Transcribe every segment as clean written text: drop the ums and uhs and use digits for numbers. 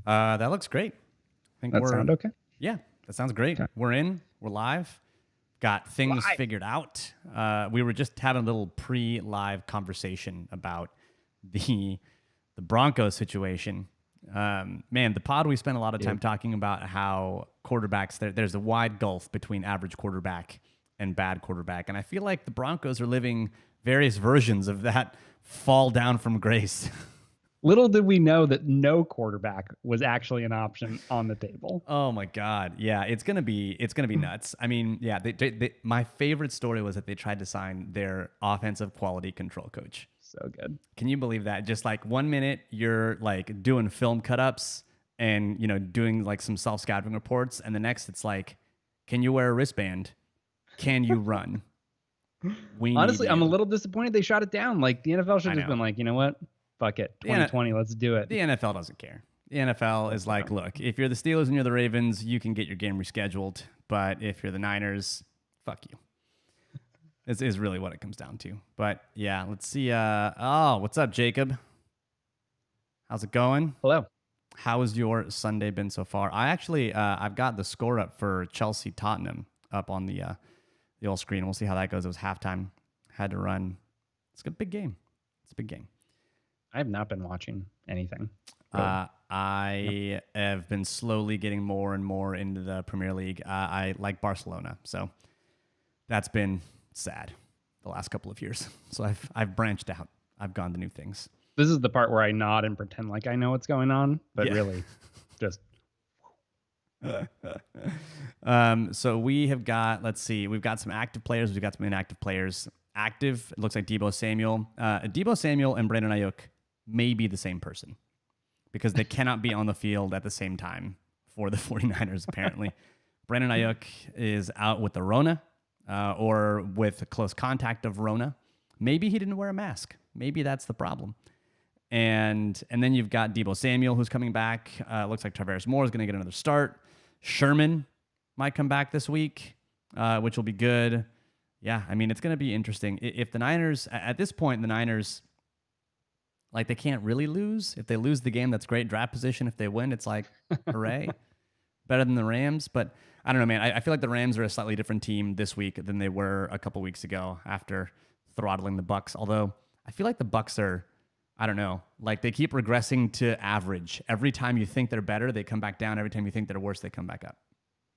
That looks great. I think That sound okay? Yeah, that sounds great. Okay. We're in. We're live. Got things Live. figured out. We were just having a little pre-live conversation about the Broncos situation. Man, the pod, we spent a lot of time talking about how quarterbacks, there's a wide gulf between average quarterback and bad quarterback. And I feel like the Broncos are living various versions of that fall down from grace. Little did we know that no quarterback was actually an option on the table. Oh my God. Yeah, it's gonna be nuts. I mean, yeah, my favorite story was that they tried to sign their offensive quality control coach. So good. Can you believe that? Just like 1 minute you're like doing film cut-ups and doing like some self-scouting reports, and the next it's like, can you wear a wristband? Can you run? Honestly, I'm a little disappointed they shot it down. Like the NFL should have just been like, you know what? Fuck it. 2020, let's do it. The NFL doesn't care. The NFL is like, look, if you're the Steelers and you're the Ravens, you can get your game rescheduled. But if you're the Niners, fuck you. This is really what it comes down to. But yeah, let's see. What's up, Jacob? How's it going? Hello. How has your Sunday been so far? I actually, I've got the score up for Chelsea Tottenham up on the old screen. We'll see how that goes. It was halftime. Had to run. It's a big game. It's a big game. I have not been watching anything. Really. I have been slowly getting more and more into the Premier League. I like Barcelona, so that's been sad the last couple of years. So I've branched out. I've gone to new things. This is the part where I nod and pretend like I know what's going on, but really just. So we have got, let's see, we've got some active players. We've got some inactive players. Active, it looks like Deebo Samuel and Brandon Ayuk may be the same person because they cannot be on the field at the same time for the 49ers, apparently. Brandon Ayuk is out with the Rona or with a close contact of Rona. Maybe he didn't wear a mask. Maybe that's the problem. And then you've got Deebo Samuel, who's coming back. Looks like Traveris Moore is going to get another start. Sherman might come back this week, which will be good. Yeah, I mean, it's going to be interesting. If the Niners, at this point, the Niners, like, they can't really lose. If they lose the game, that's great draft position. If they win, it's like, hooray. Better than the Rams. But I don't know, man. I feel like the Rams are a slightly different team this week than they were a couple weeks ago after throttling the Bucs. Although I feel like the Bucs are, I don't know, like they keep regressing to average. Every time you think they're better, they come back down. Every time you think they're worse, they come back up.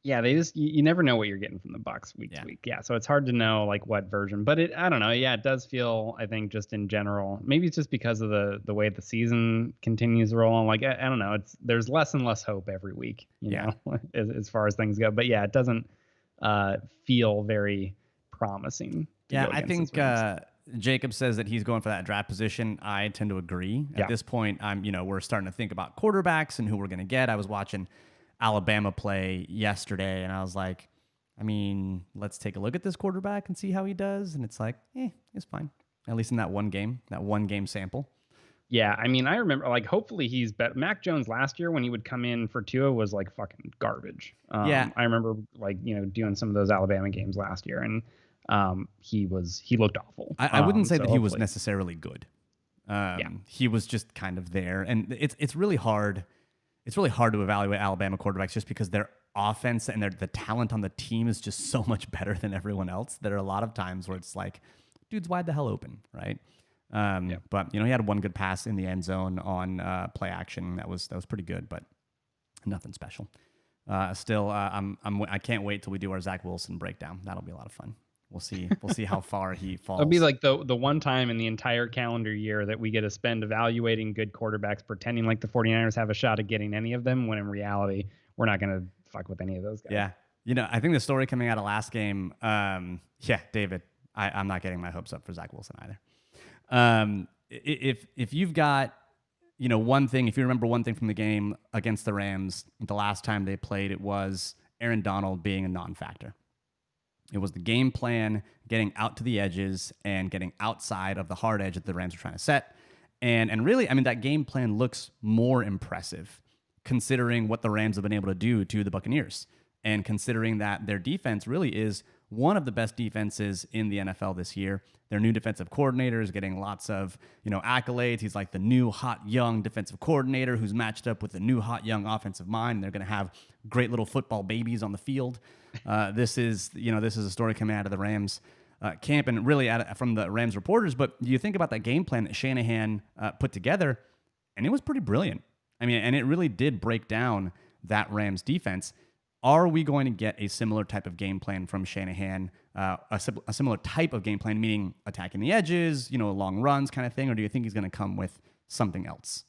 Yeah, they just you never know what you're getting from the Bucs week to week. Yeah, so it's hard to know like what version, but I don't know. Yeah, it does feel, I think, just in general, maybe it's just because of the way the season continues to roll on. Like I don't know, there's less and less hope every week, you know, as far as things go. But yeah, it doesn't feel very promising. Yeah, I think Jacob says that he's going for that draft position. I tend to agree. At this point, we're starting to think about quarterbacks and who we're going to get. I was watching Alabama play yesterday, and I was like, I mean, let's take a look at this quarterback and see how he does. And it's like, it's fine. At least in that one game sample. Yeah, I mean, I remember, like, hopefully he's better. Mac Jones last year, when he would come in for Tua, was like fucking garbage. I remember, like, doing some of those Alabama games last year, and he looked awful. I wouldn't say that he was necessarily good. He was just kind of there, and it's really hard. It's really hard to evaluate Alabama quarterbacks just because their offense and the talent on the team is just so much better than everyone else. There are a lot of times where it's like, dude's wide the hell open, right? But he had one good pass in the end zone on play action. That was pretty good, but nothing special. Still, I can't wait till we do our Zach Wilson breakdown. That'll be a lot of fun. We'll see how far he falls. It'll be like the one time in the entire calendar year that we get to spend evaluating good quarterbacks, pretending like the 49ers have a shot at getting any of them, when in reality, we're not going to fuck with any of those guys. Yeah. I think the story coming out of last game, David, I'm not getting my hopes up for Zach Wilson either. If you've got, one thing, if you remember one thing from the game against the Rams, the last time they played, it was Aaron Donald being a non-factor. It was the game plan, getting out to the edges and getting outside of the hard edge that the Rams are trying to set. And really, I mean, that game plan looks more impressive considering what the Rams have been able to do to the Buccaneers, and considering that their defense really is one of the best defenses in the NFL this year. Their new defensive coordinator is getting lots of, accolades. He's like the new hot young defensive coordinator who's matched up with the new hot young offensive mind. And they're going to have great little football babies on the field. This is a story coming out of the Rams camp and really from the Rams reporters. But you think about that game plan that Shanahan put together, and it was pretty brilliant. I mean, and it really did break down that Rams defense. Are we going to get a similar type of game plan from Shanahan, a similar type of game plan, meaning attacking the edges, long runs kind of thing, or do you think he's going to come with something else?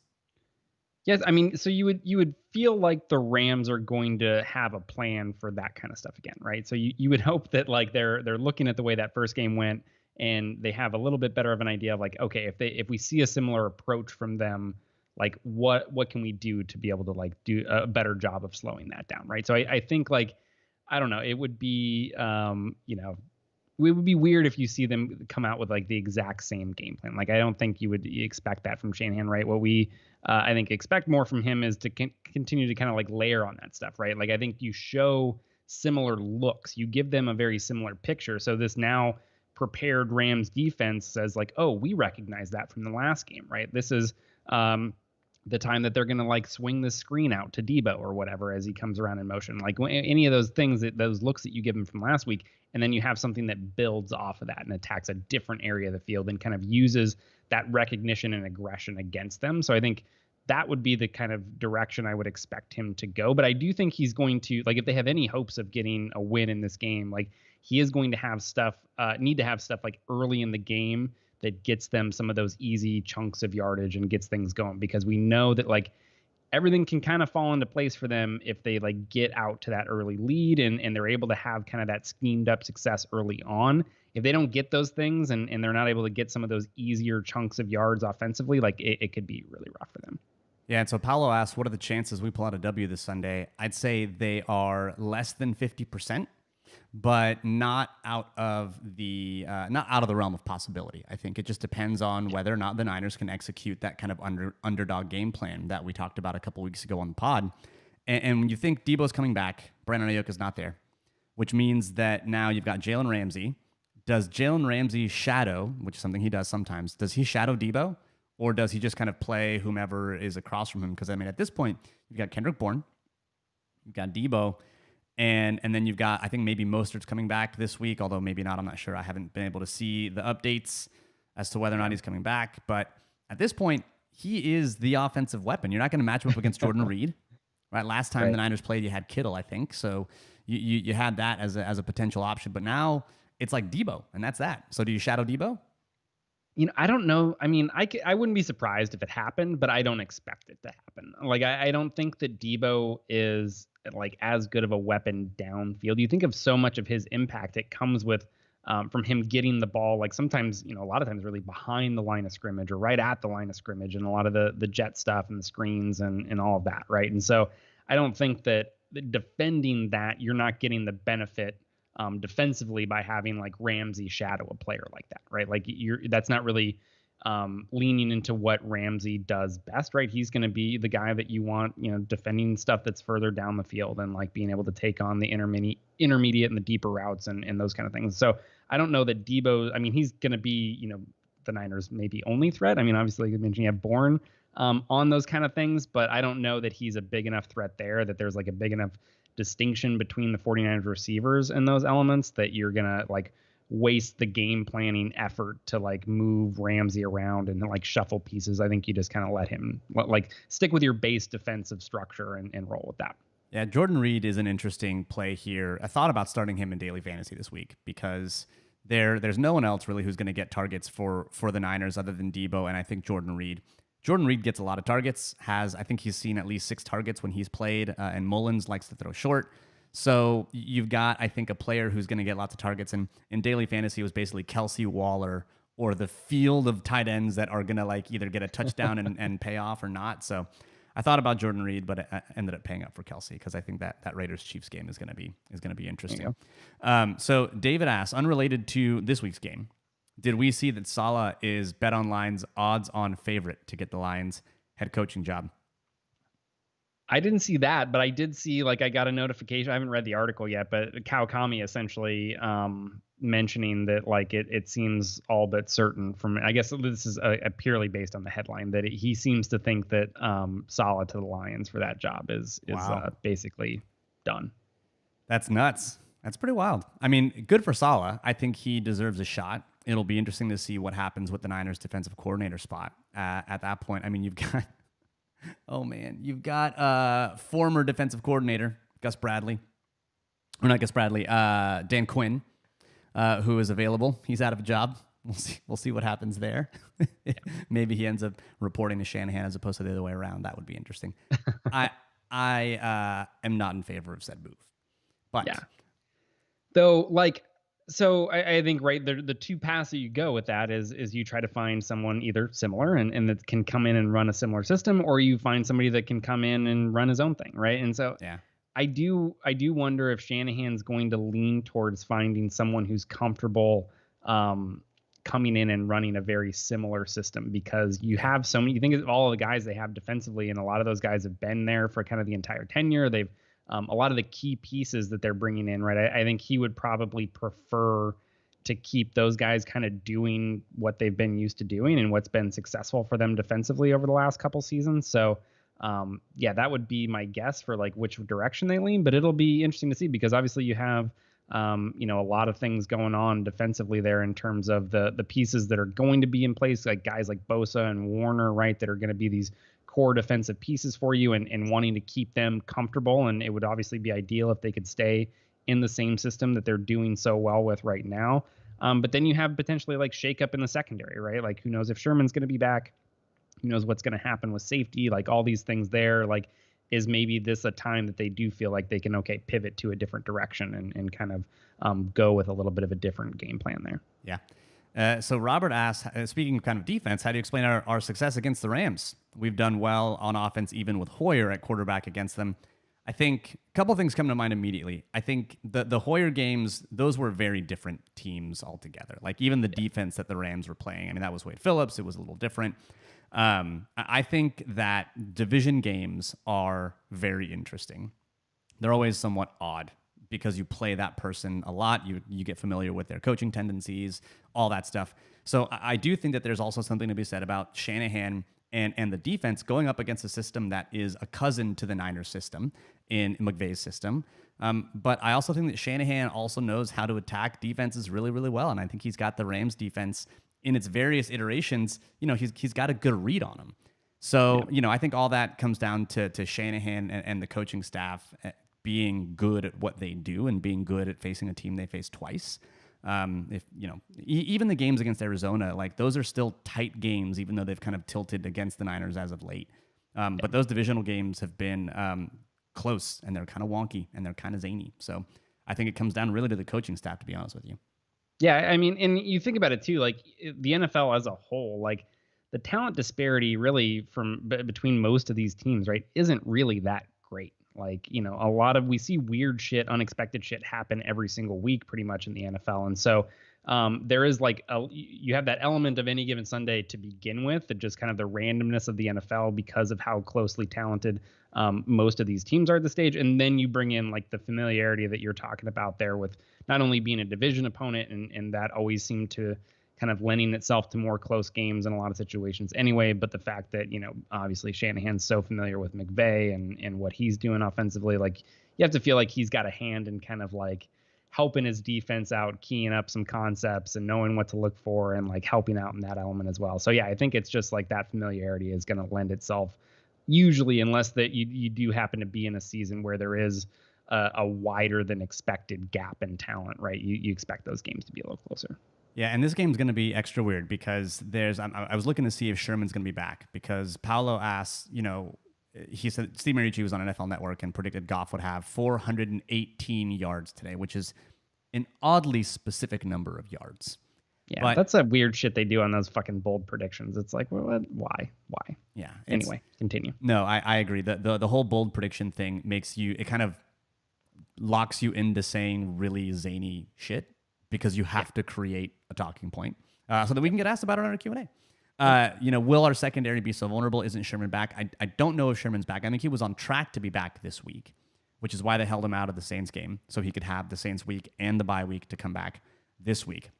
Yes, I mean, so you would feel like the Rams are going to have a plan for that kind of stuff again, right? So you would hope that like they're looking at the way that first game went and they have a little bit better of an idea of like, okay, if we see a similar approach from them, like what can we do to be able to like do a better job of slowing that down, right? So I think like, I don't know, it would be it would be weird if you see them come out with like the exact same game plan. Like I don't think you would expect that from Shanahan, right? What we I think expect more from him is to continue to kind of like layer on that stuff, right? Like I think you show similar looks, you give them a very similar picture. So this now prepared Rams defense says like, oh, we recognize that from the last game, right? This is the time that they're going to like swing the screen out to Debo or whatever as he comes around in motion, like any of those things, those looks that you give him from last week. And then you have something that builds off of that and attacks a different area of the field and kind of uses that recognition and aggression against them. So I think that would be the kind of direction I would expect him to go. But I do think he's going to, like, if they have any hopes of getting a win in this game, like he is going to have stuff, need to have stuff like early in the game that gets them some of those easy chunks of yardage and gets things going, because we know that like everything can kind of fall into place for them if they like get out to that early lead and they're able to have kind of that schemed up success early on. If they don't get those things and they're not able to get some of those easier chunks of yards offensively, like it could be really rough for them. Yeah, and so Paolo asked, what are the chances we pull out a W this Sunday? I'd say they are less than 50%. But not out of the realm of possibility. I think it just depends on whether or not the Niners can execute that kind of underdog game plan that we talked about a couple weeks ago on the pod. And when you think Debo's coming back, Brandon Ayuk is not there, which means that now you've got Jalen Ramsey. Does Jalen Ramsey shadow, which is something he does sometimes, does he shadow Debo? Or does he just kind of play whomever is across from him? Because, I mean, at this point, you've got Kendrick Bourne, you've got Debo, and then you've got, I think maybe Mostert's coming back this week, although maybe not. I'm not sure. I haven't been able to see the updates as to whether or not he's coming back. But at this point, he is the offensive weapon. You're not going to match him up against Jordan Reed. Right? Last time the Niners played, you had Kittle, I think. So you had that as a potential option. But now it's like Debo, and that's that. So do you shadow Debo? I don't know. I mean, I wouldn't be surprised if it happened, but I don't expect it to happen. Like, I don't think that Debo is like as good of a weapon downfield. You think of so much of his impact, it comes with from him getting the ball, like sometimes, a lot of times really behind the line of scrimmage or right at the line of scrimmage, and a lot of the jet stuff and the screens and all of that. Right. And so I don't think that defending that, you're not getting the benefit defensively by having like Ramsey shadow a player like that, right? Like that's not really leaning into what Ramsey does best, right? He's going to be the guy that you want, defending stuff that's further down the field and like being able to take on the intermediate and the deeper routes and those kind of things. So I don't know that Debo, I mean, he's going to be, the Niners maybe only threat. I mean, obviously you mentioned you have Bourne on those kind of things, but I don't know that he's a big enough threat there, that there's like a big enough distinction between the 49ers receivers and those elements that you're going to like waste the game planning effort to like move Ramsey around and like shuffle pieces. I think you just kind of let him like stick with your base defensive structure and roll with that. Yeah, Jordan Reed is an interesting play here. I thought about starting him in daily fantasy this week because there's no one else really who's going to get targets for the Niners other than Debo, and I think Jordan Reed gets a lot of targets. I think he's seen at least 6 targets when he's played, and Mullins likes to throw short. So you've got, I think, a player who's going to get lots of targets. And in daily fantasy, it was basically Kelsey, Waller, or the field of tight ends that are going to like either get a touchdown and pay off or not. So I thought about Jordan Reed, but I ended up paying up for Kelsey because I think that Raiders-Chiefs game is going to be interesting. So David asks, unrelated to this week's game, did we see that Saleh is BetOnline's odds-on favorite to get the Lions head coaching job? I didn't see that, but I did see, like, I got a notification. I haven't read the article yet, but Kawakami essentially mentioning that, like, it seems all but certain from, I guess this is a purely based on the headline, that he seems to think that Saleh to the Lions for that job is Wow. basically done. That's nuts. That's pretty wild. I mean, good for Saleh. I think he deserves a shot. It'll be interesting to see what happens with the Niners defensive coordinator spot at that point. I mean, you've got oh man, you've got former defensive coordinator Gus Bradley, or not Gus Bradley, Dan Quinn, who is available. He's out of a job. We'll see. We'll see what happens there. Maybe he ends up reporting to Shanahan as opposed to the other way around. That would be interesting. I am not in favor of said move, but Yeah. Though, like, so I think, right, the two paths that you go with that is you try to find someone either similar and that can come in and run a similar system, or you find somebody that can come in and run his own thing, right? And so yeah, I do wonder if Shanahan's going to lean towards finding someone who's comfortable coming in and running a very similar system, because you have so many. You think of all of the guys they have defensively, and a lot of those guys have been there for kind of the entire tenure. They've a lot of the key pieces that they're bringing in, right? I think he would probably prefer to keep those guys kind of doing what they've been used to doing and what's been successful for them defensively over the last couple seasons. So, yeah, that would be my guess for like which direction they lean. But it'll be interesting to see, because obviously you have, a lot of things going on defensively there in terms of the pieces that are going to be in place, like guys like Bosa and Warner, right, that are going to be these core defensive pieces for you, and wanting to keep them comfortable. And it would obviously be ideal if they could stay in the same system that they're doing so well with right now. But then you have potentially like shakeup in the secondary, right? Like, who knows if Sherman's going to be back? Who knows what's going to happen with safety? Like, all these things there, like, is maybe this a time that they do feel like they can, okay, pivot to a different direction and kind of go with a little bit of a different game plan there. yeah. So Robert asks, speaking of kind of defense, how do you explain our success against the Rams? We've done well on offense, even with Hoyer at quarterback against them. I think a couple things come to mind immediately. I think the Hoyer games, those were very different teams altogether. Like, even the defense that the Rams were playing, I mean, that was Wade Phillips. It was a little different. I think that division games are very interesting. They're always somewhat odd because you play that person a lot. You get familiar with their coaching tendencies, all that stuff. So I do think that there's also something to be said about Shanahan and the defense going up against a system that is a cousin to the Niners system in McVay's system. But I also think that Shanahan also knows how to attack defenses really, really well. And I think he's got the Rams defense in its various iterations. He's got a good read on them. So, I think all that comes down to Shanahan and the coaching staff being good at what they do and being good at facing a team they face twice. Even the games against Arizona, like, those are still tight games, even though they've kind of tilted against the Niners as of late. But those divisional games have been close, and they're kind of wonky, and they're kind of zany. So I think it comes down really to the coaching staff, to be honest with you. Yeah, I mean, and you think about it too, like the NFL as a whole, like the talent disparity really between most of these teams, right, isn't really that great. Like, a lot of, we see weird shit, unexpected shit happen every single week pretty much in the NFL. And so there is like, you have that element of any given Sunday to begin with, that just kind of the randomness of the NFL because of how closely talented most of these teams are at the stage. And then you bring in like the familiarity that you're talking about there with not only being a division opponent, and that always seemed to kind of lending itself to more close games in a lot of situations anyway, but the fact that, obviously Shanahan's so familiar with McVay and what he's doing offensively, like, you have to feel like he's got a hand in kind of like helping his defense out, keying up some concepts and knowing what to look for, and like helping out in that element as well. So yeah, I think it's just like that familiarity is going to lend itself usually, unless that you do happen to be in a season where there is a wider than expected gap in talent, right? You expect those games to be a little closer. Yeah, and this game's going to be extra weird because I was looking to see if Sherman's going to be back, because Paolo asked, he said Steve Mariucci was on NFL Network and predicted Goff would have 418 yards today, which is an oddly specific number of yards. Yeah, but that's a weird shit they do on those fucking bold predictions. It's like, well, why? Yeah. Anyway, continue. No, I agree. The whole bold prediction thing it kind of locks you into saying really zany shit, because you have to create a talking point so that we can get asked about it on our Q&A. Will our secondary be so vulnerable? Isn't Sherman back? I don't know if Sherman's back. I think he was on track to be back this week, which is why they held him out of the Saints game, so he could have the Saints week and the bye week to come back this week.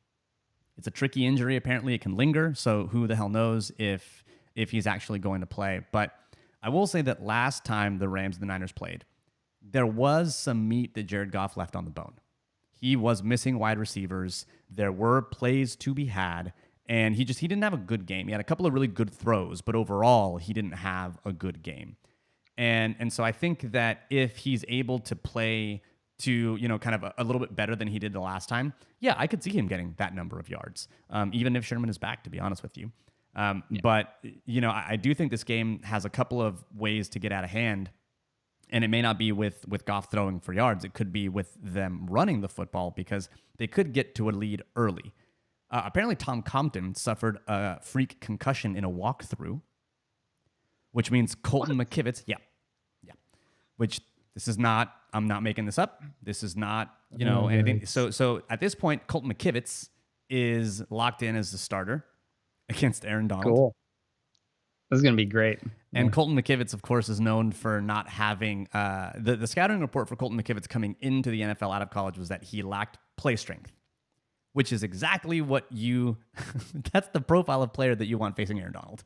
It's a tricky injury. Apparently, it can linger, so who the hell knows if he's actually going to play. But I will say that last time the Rams and the Niners played, there was some meat that Jared Goff left on the bone. He was missing wide receivers. There were plays to be had, and he didn't have a good game. He had a couple of really good throws, but overall, he didn't have a good game. And so I think that if he's able to play to, kind of a little bit better than he did the last time, yeah, I could see him getting that number of yards, even if Sherman is back, to be honest with you. But, I do think this game has a couple of ways to get out of hand. And it may not be with Goff throwing for yards. It could be with them running the football because they could get to a lead early. Apparently, Tom Compton suffered a freak concussion in a walkthrough, which means Colton McKivitz, yeah. Which this is not, I'm not making this up. This is not, anything. So at this point, Colton McKivitz is locked in as the starter against Aaron Donald. Cool. This is going to be great. And Colton McKivitz, of course, is known for not having the scouting report for Colton McKivitz coming into the NFL out of college was that he lacked play strength, which is exactly what that's the profile of player that you want facing Aaron Donald.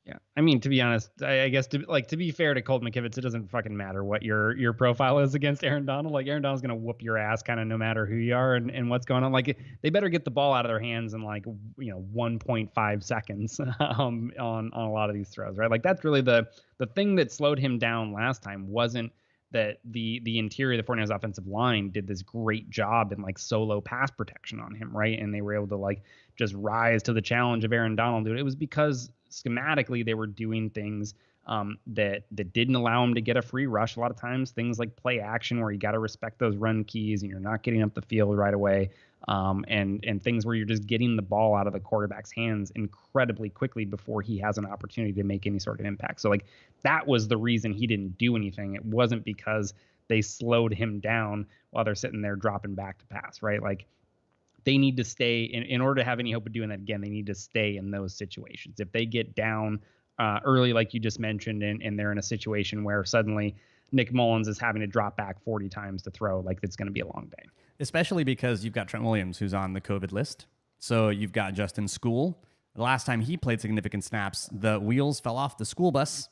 Yeah. I mean, to be honest, I guess to be fair to Colton McKivitz, it doesn't fucking matter what your profile is against Aaron Donald. Like, Aaron Donald's going to whoop your ass kind of no matter who you are and what's going on. Like, they better get the ball out of their hands in 1.5 seconds on a lot of these throws, right? Like, that's really the thing that slowed him down last time wasn't that the interior of the 49ers offensive line did this great job in solo pass protection on him, right? And they were able to just rise to the challenge of Aaron Donald, dude. It was because schematically they were doing things that didn't allow him to get a free rush a lot of times, things like play action where you got to respect those run keys and you're not getting up the field right away, and things where you're just getting the ball out of the quarterback's hands incredibly quickly before he has an opportunity to make any sort of impact. So that was the reason he didn't do anything. It wasn't because they slowed him down while they're sitting there dropping back to pass, right? They need to stay in order to have any hope of doing that again. They need to stay in those situations. If they get down early, like you just mentioned, and they're in a situation where suddenly Nick Mullins is having to drop back 40 times to throw, it's going to be a long day. Especially because you've got Trent Williams, who's on the COVID list. So you've got Justin School. The last time he played significant snaps, the wheels fell off the school bus,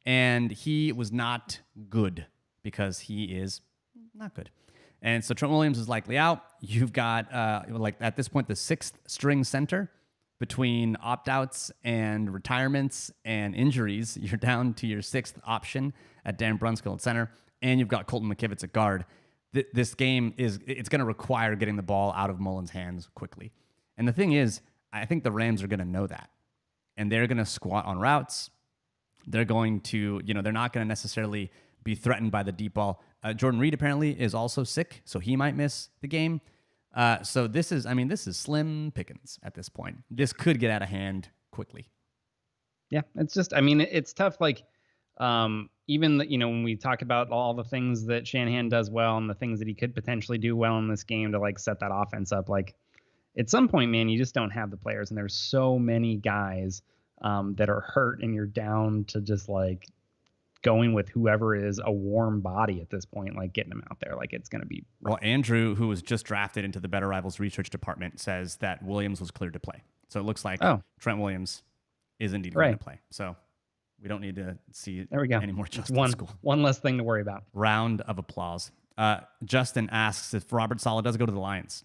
and he was not good because he is not good. And so Trent Williams is likely out. You've got, at this point, the sixth string center between opt-outs and retirements and injuries. You're down to your sixth option at Dan Brunskill at center, and you've got Colton McKivitz at guard. This game it's going to require getting the ball out of Mullins' hands quickly. And the thing is, I think the Rams are going to know that, and they're going to squat on routes. They're going to, they're not going to necessarily be threatened by the deep ball. Jordan Reed apparently is also sick, so he might miss the game. So this is slim pickings at this point. This could get out of hand quickly. Yeah, it's just, it's tough. Even when we talk about all the things that Shanahan does well and the things that he could potentially do well in this game to set that offense up, at some point, man, you just don't have the players, and there's so many guys that are hurt, and you're down to just going with whoever is a warm body at this point, getting them out there. It's going to be rough. Well, Andrew, who was just drafted into the Better Rivals research department, says that Williams was cleared to play. So it looks like Trent Williams is indeed going to play. So we don't need to see any more Justin School. One less thing to worry about. Round of applause. Justin asks, if Robert Saleh does go to the Lions,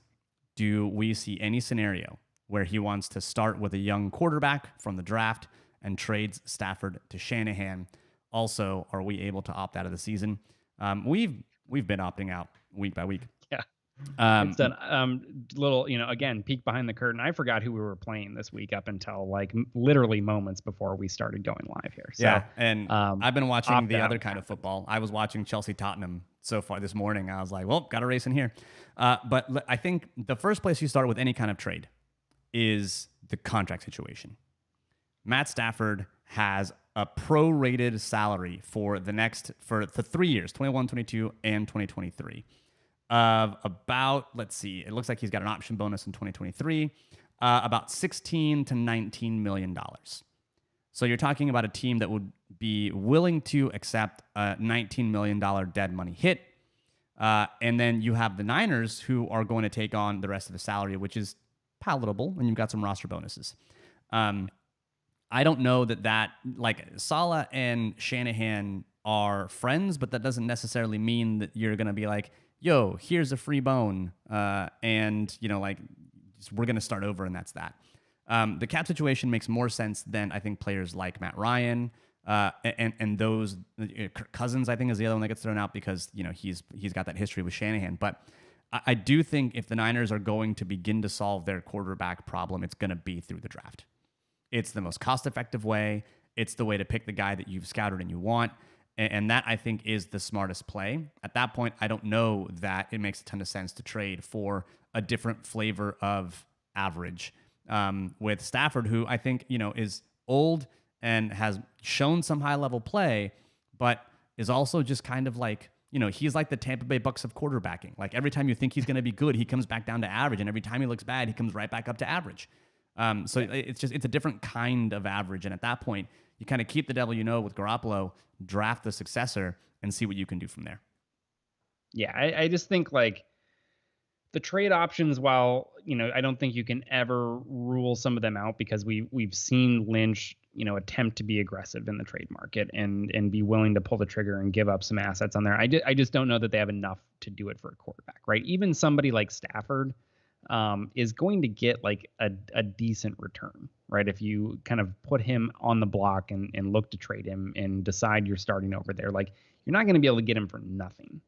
do we see any scenario where he wants to start with a young quarterback from the draft and trades Stafford to Shanahan? Also, are we able to opt out of the season? We've been opting out week by week. Yeah. It's done. Little, again, peek behind the curtain. I forgot who we were playing this week up until literally moments before we started going live here. So, yeah, and I've been watching the other kind of football. I was watching Chelsea Tottenham so far this morning. I was like, well, got a race in here. But I think the first place you start with any kind of trade is the contract situation. Matt Stafford has a prorated salary for the 3 years, 21, 22, and 2023, of about, let's see, it looks like he's got an option bonus in 2023 about 16 to 19 million dollars. So you're talking about a team that would be willing to accept a $19 million dead money hit. And then you have the Niners who are going to take on the rest of the salary, which is palatable, and you've got some roster bonuses. I don't know that like Saleh and Shanahan are friends, but that doesn't necessarily mean that you're going to be like, yo, here's a free bone. And, like, we're going to start over, and that's that. The cap situation makes more sense than I think players like Matt Ryan and those Kirk Cousins. I think is the other one that gets thrown out because he's got that history with Shanahan. But I do think if the Niners are going to begin to solve their quarterback problem, it's going to be through the draft. It's the most cost-effective way. It's the way to pick the guy that you've scouted and you want. And that, I think, is the smartest play. At that point, I don't know that it makes a ton of sense to trade for a different flavor of average. With Stafford, who I think, is old and has shown some high-level play, but is also just kind of like, he's like the Tampa Bay Bucks of quarterbacking. Like every time you think he's going to be good, he comes back down to average. And every time he looks bad, he comes right back up to average. So it's a different kind of average. And at that point, you kind of keep the devil with Garoppolo, draft the successor, and see what you can do from there. Yeah, I just think like the trade options, while, I don't think you can ever rule some of them out because we've seen Lynch, attempt to be aggressive in the trade market and be willing to pull the trigger and give up some assets on there. I just don't know that they have enough to do it for a quarterback, right? Even somebody like Stafford is going to get like a decent return, right? If you kind of put him on the block and look to trade him and decide you're starting over there, like you're not going to be able to get him for nothing.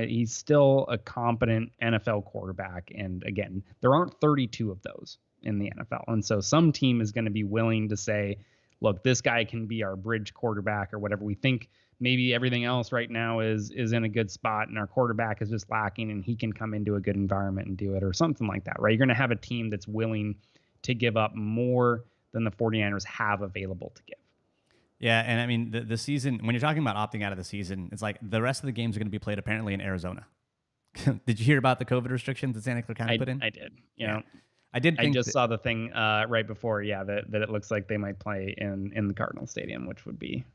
He's still a competent NFL quarterback. And again, there aren't 32 of those in the NFL. And so some team is going to be willing to say, look, this guy can be our bridge quarterback or whatever. We think maybe everything else right now is in a good spot and our quarterback is just lacking and he can come into a good environment and do it or something like that, right? You're going to have a team that's willing to give up more than the 49ers have available to give. Yeah, and I mean, the season, when you're talking about opting out of the season, it's like the rest of the games are going to be played apparently in Arizona. Did you hear about the COVID restrictions that Santa Clara County put in? I did. Yeah. I did. I just saw the thing right before, that it looks like they might play in the Cardinal Stadium, which would be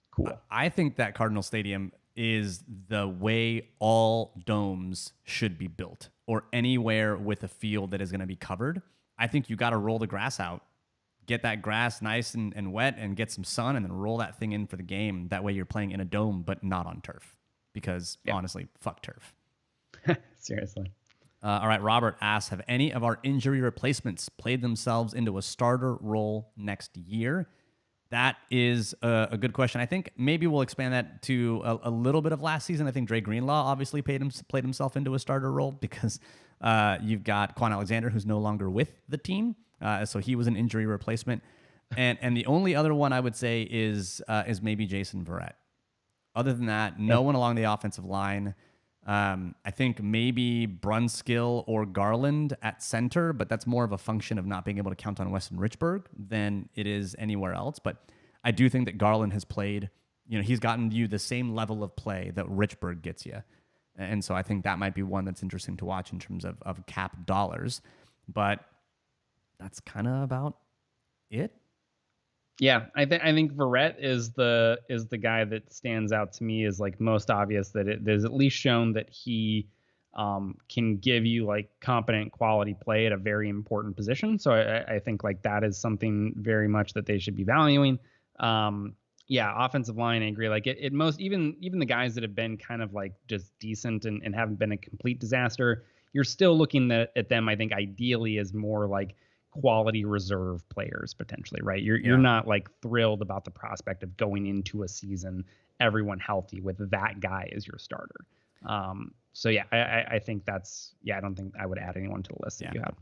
cool. I think that Cardinal Stadium is the way all domes should be built, or anywhere with a field that is going to be covered. I think you got to roll the grass out, get that grass nice and wet, and get some sun, and then roll that thing in for the game. That way you're playing in a dome, but not on turf. Because honestly, fuck turf. Seriously. All right, Robert asks, have any of our injury replacements played themselves into a starter role next year? That is a good question. I think maybe we'll expand that to a little bit of last season. I think Dre Greenlaw obviously played himself into a starter role because you've got Quan Alexander, who's no longer with the team. So he was an injury replacement. And the only other one I would say is maybe Jason Verrett. Other than that, no one along the offensive line. I think maybe Brunskill or Garland at center, but that's more of a function of not being able to count on Weston Richburg than it is anywhere else. But I do think that Garland has played, he's gotten you the same level of play that Richburg gets you. And so I think that might be one that's interesting to watch in terms of cap dollars. But that's kind of about it. Yeah, I think Verrett is the guy that stands out to me as like most obvious that it is at least shown that he can give you like competent quality play at a very important position. So I think like that is something very much that they should be valuing. Offensive line, I agree. Like it most even the guys that have been kind of like just decent and haven't been a complete disaster, you're still looking at them, I think, ideally as more like quality reserve players potentially, right? You're not like thrilled about the prospect of going into a season, everyone healthy with that guy as your starter. I think I don't think I would add anyone to the list that you have.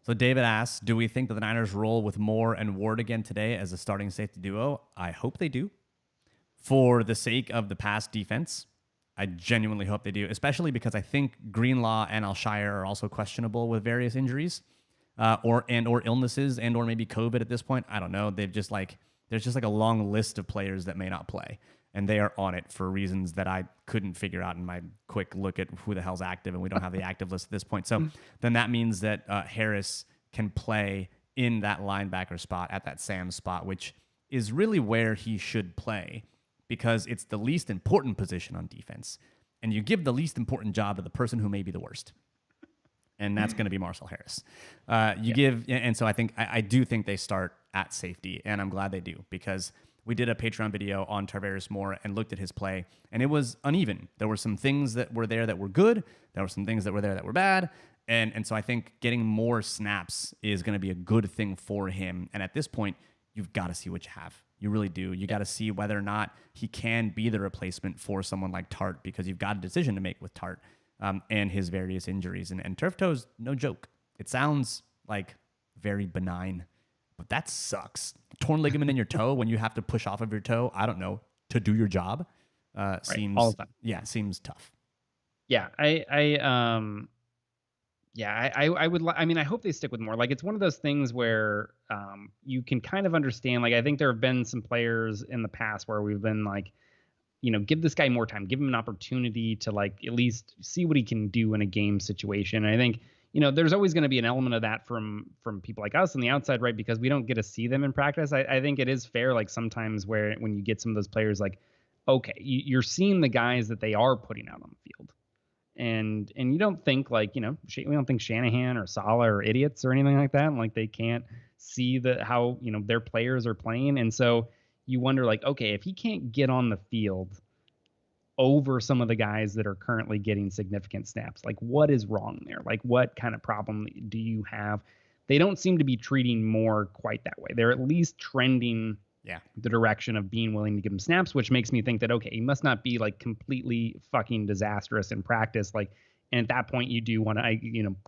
So David asks, do we think that the Niners roll with Moore and Ward again today as a starting safety duo? I hope they do. For the sake of the pass defense, I genuinely hope they do, especially because I think Greenlaw and Alshire are also questionable with various injuries. Or illnesses or maybe COVID at this point. I don't know. There's just like a long list of players that may not play, and they are on it for reasons that I couldn't figure out in my quick look at who the hell's active, and we don't have the active list at this point. So then that means that Harris can play in that linebacker spot, at that Sam spot, which is really where he should play because it's the least important position on defense. And you give the least important job to the person who may be the worst. And that's going to be Marcel Harris. And so I do think they start at safety, and I'm glad they do because we did a Patreon video on Tarvarius Moore and looked at his play, and it was uneven. There were some things that were there that were good. There were some things that were there that were bad. And so I think getting more snaps is going to be a good thing for him. And at this point, you've got to see what you have. You really do. You got to see whether or not he can be the replacement for someone like Tart because you've got a decision to make with Tart and his various injuries. And turf toe's no joke. It sounds like very benign, but that sucks. Torn ligament in your toe when you have to push off of your toe, I don't know, to do your job seems all the time. Yeah, seems tough. Yeah, I would. I mean, I hope they stick with Moore. Like, it's one of those things where you can kind of understand. Like, I think there have been some players in the past where we've been like, give this guy more time, give him an opportunity to like at least see what he can do in a game situation. And I think there's always going to be an element of that from people like us on the outside, right? Because we don't get to see them in practice. I think it is fair, like sometimes when you get some of those players, like, okay, you're seeing the guys that they are putting out on the field. And you don't think like, we don't think Shanahan or Saleh are idiots or anything like that. Like they can't see how their players are playing. And so you wonder like, okay, if he can't get on the field over some of the guys that are currently getting significant snaps, like what is wrong there? Like what kind of problem do you have? They don't seem to be treating Moore quite that way. They're at least trending the direction of being willing to give him snaps, which makes me think that, okay, he must not be like completely fucking disastrous in practice. Like, and at that point you do want to,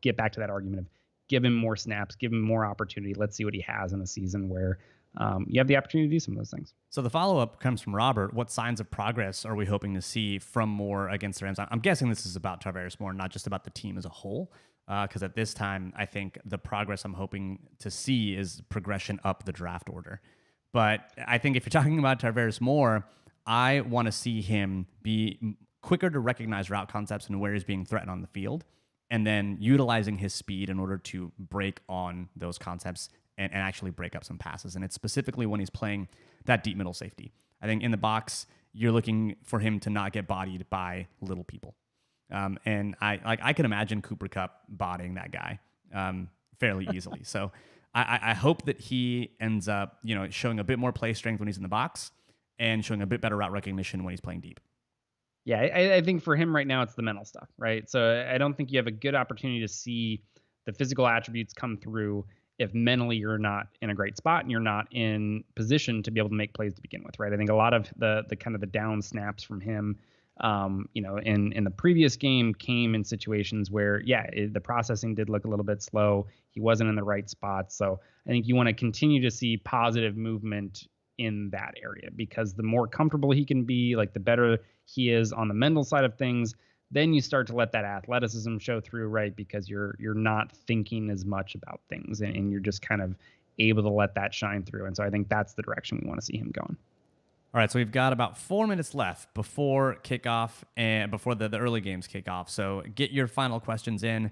get back to that argument of give him more snaps, give him more opportunity. Let's see what he has in a season where you have the opportunity to do some of those things. So the follow-up comes from Robert. What signs of progress are we hoping to see from Moore against the Rams? I'm guessing this is about Tarvarius Moore, not just about the team as a whole. Because at this time, I think the progress I'm hoping to see is progression up the draft order. But I think if you're talking about Tarvarius Moore, I want to see him be quicker to recognize route concepts and where he's being threatened on the field, and then utilizing his speed in order to break on those concepts and actually break up some passes. And it's specifically when he's playing that deep middle safety. I think in the box, you're looking for him to not get bodied by little people. And I can imagine Cooper Kupp bodying that guy fairly easily. So I hope that he ends up, showing a bit more play strength when he's in the box and showing a bit better route recognition when he's playing deep. Yeah, I think for him right now, it's the mental stuff, right? So I don't think you have a good opportunity to see the physical attributes come through if mentally you're not in a great spot and you're not in position to be able to make plays to begin with, right? I think a lot of the kind of the down snaps from him, in the previous game came in situations where, the processing did look a little bit slow. He wasn't in the right spot. So I think you want to continue to see positive movement in that area because the more comfortable he can be, like the better he is on the mental side of things, then you start to let that athleticism show through, right? Because you're not thinking as much about things and you're just kind of able to let that shine through. And so I think that's the direction we want to see him going. All right, so we've got about 4 minutes left before kickoff and before the early games kick off. So get your final questions in.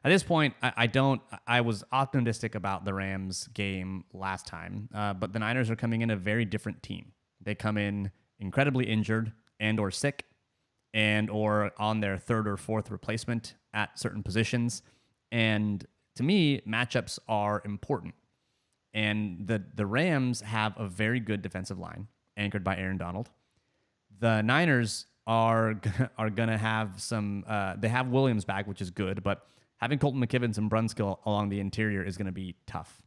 At this point, I was optimistic about the Rams game last time, but the Niners are coming in a very different team. They come in incredibly injured and or sick and or on their third or fourth replacement at certain positions. And to me, matchups are important. And the Rams have a very good defensive line, anchored by Aaron Donald. The Niners are going to have some, they have Williams back, which is good, but having Colton McKivens and Brunskill along the interior is going to be tough.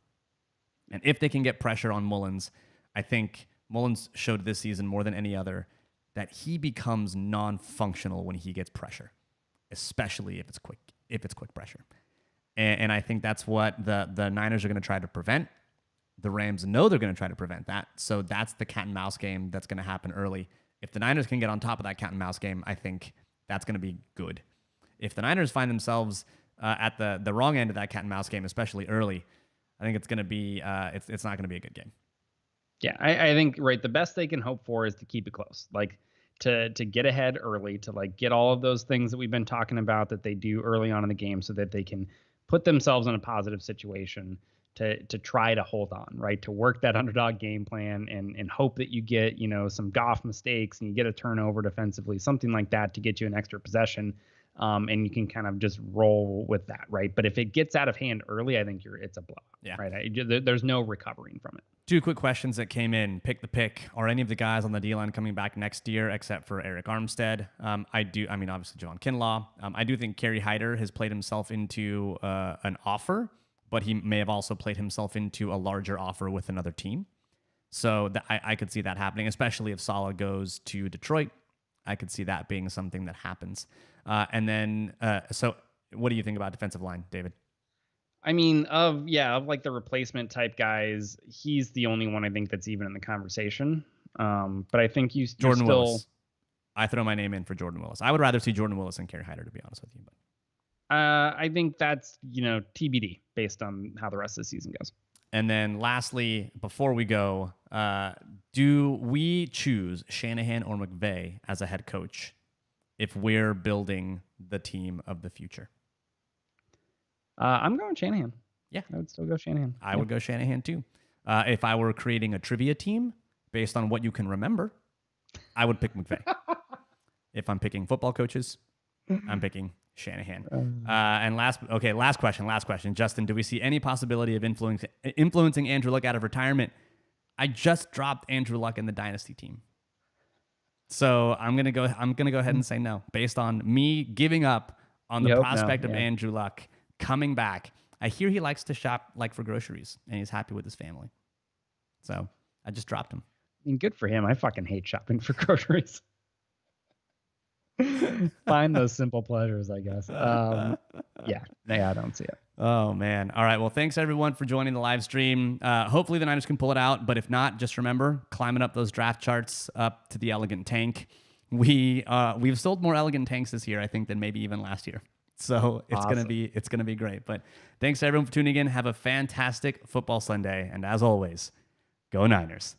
And if they can get pressure on Mullins, I think Mullins showed this season more than any other that he becomes non-functional when he gets pressure, especially if it's quick pressure. And I think that's what the Niners are going to try to prevent. The Rams know they're going to try to prevent that. So that's the cat and mouse game that's going to happen early. If the Niners can get on top of that cat and mouse game, I think that's going to be good. If the Niners find themselves at the wrong end of that cat and mouse game, especially early, I think it's going to be it's not going to be a good game. Yeah, I think, right, the best they can hope for is to keep it close. Like to get ahead early, to like get all of those things that we've been talking about that they do early on in the game so that they can put themselves in a positive situation to try to hold on, right? To work that underdog game plan and hope that you get, some Goff mistakes and you get a turnover defensively, something like that to get you an extra possession. And you can kind of just roll with that, right? But if it gets out of hand early, I think it's a blowout, right? There's no recovering from it. 2 quick questions that came in. Pick the pick. Are any of the guys on the D-line coming back next year except for Eric Armstead? Obviously Javon Kinlaw. I do think Kerry Hyder has played himself into an offer, but he may have also played himself into a larger offer with another team. So I could see that happening, especially if Saleh goes to Detroit. I could see that being something that happens. So what do you think about defensive line, David? I mean, of like the replacement type guys, he's the only one I think that's even in the conversation. But I think Jordan Willis. I throw my name in for Jordan Willis. I would rather see Jordan Willis than Kerry Hyder, to be honest with you. But I think that's TBD based on how the rest of the season goes. And then lastly, before we go, do we choose Shanahan or McVay as a head coach if we're building the team of the future? I'm going Shanahan. Yeah. I would still go Shanahan. I would go Shanahan too. If I were creating a trivia team based on what you can remember, I would pick McVay. If I'm picking football coaches, I'm picking Shanahan. And last question. Justin, do we see any possibility of influencing Andrew Luck out of retirement? I just dropped Andrew Luck in the dynasty team. So I'm gonna go ahead and say no, based on me giving up on the prospect of Andrew Luck coming back. I hear he likes to shop like for groceries and he's happy with his family. So I just dropped him. I mean, good for him. I fucking hate shopping for groceries. Find those simple pleasures, I guess. I don't see it. Oh, man. All right. Well, thanks, everyone, for joining the live stream. Hopefully the Niners can pull it out. But if not, just remember, climbing up those draft charts up to the elegant tank. We've sold more elegant tanks this year, I think, than maybe even last year. So it's gonna be great. But thanks, everyone, for tuning in. Have a fantastic football Sunday. And as always, go Niners.